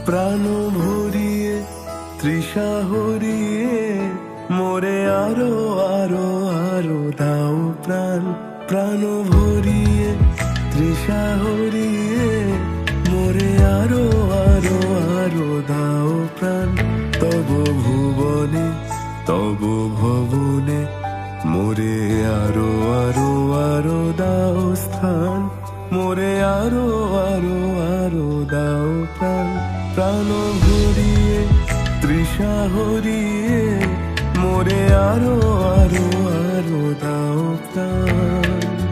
প্রাণ ভরিয়ে তৃষা হরিয়ে মোরে আরো আরো আরো দাও প্রাণ। প্রাণ ভরিয়ে তৃষা হরিয়ে মোরে আরো আরো আরো দাও প্রাণ। তব ভুবনে তব ভবনে মোরে আরো আরো আরো দাও স্থান। মোরে আরো আরো আরো দাও প্রাণ। প্রাণ ভরিয়ে তৃষা হরিয়ে মোরে আরো আরো আরো দাও প্রাণ।